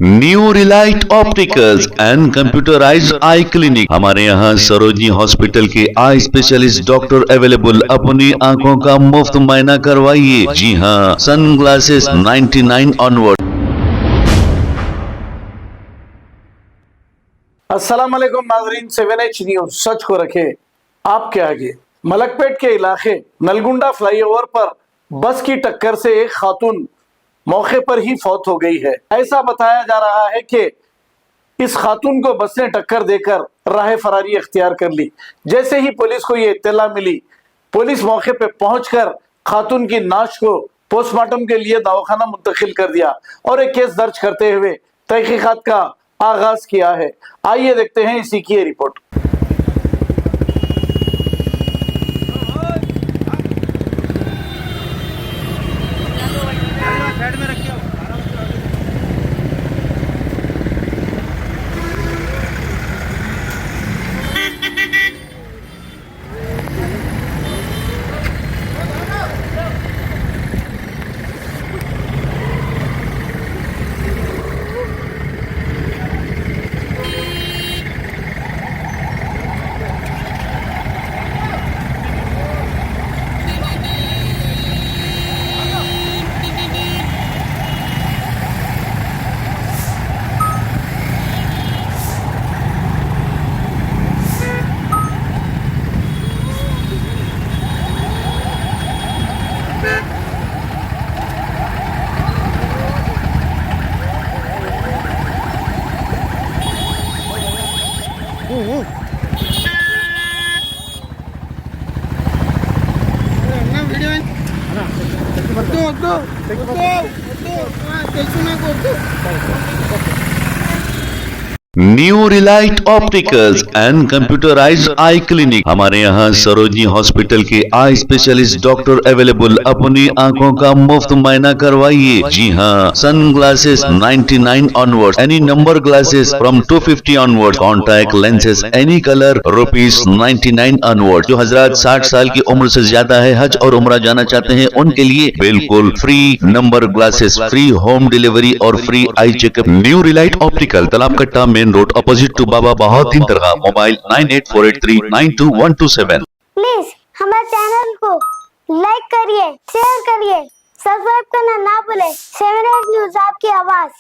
New Relight opticals and computerised I clinic. हमारे यहाँ Sarojini hospital के आई स्पेशलिस्ट डॉक्टर अवेलेबल। अपनी आंखों का मुफ्त मुआयना करवाइए। जी हाँ, सन ग्लासेस 99 ऑनवर्ड। अस्सलाम वालेकुम नाजरीन, 7H न्यूज सच को रखे आपके आगे। मलकपेट के इलाके नलगुंडा फ्लाईओवर पर बस की टक्कर से एक खातून मौके पर ही फौत हो गई है। ऐसा बताया जा रहा है कि इस खातून को बस ने टक्कर देकर राह फरारी अख्तियार कर ली। जैसे ही पुलिस को यह इत्तला मिली, पुलिस मौके पर पहुंचकर खातून की नाश को पोस्टमार्टम के लिए दवाखाना मुंतकिल कर दिया और एक केस दर्ज करते हुए तहकीकात का आगाज किया है। आइए देखते हैं इसी की report. New Relight opticals and computerised I clinic. हमारे यहाँ सरोजनी हॉस्पिटल के आई स्पेशलिस्ट डॉक्टर अवेलेबल। अपनी आंखों का मुफ्त मुआयना करवाइए। जी हाँ, sun glasses 99 onward, any number glasses from 250 onward, contact lenses any colour ₹99 onward. जो हजरात 60 साल की उम्र से ज्यादा है, हज और उम्रा जाना चाहते हैं, उनके लिए बिल्कुल free number glasses, free home delivery और free eye checkup. New relight optical, Talab Katta, main road, opposite to Baba Bahauddin Dargah. Mobile 9848392127। Please हमारे चैनल को लाइक करिए, शेयर करिए, सब्सक्राइब करना ना भूले। 7H न्यूज आपकी आवाज।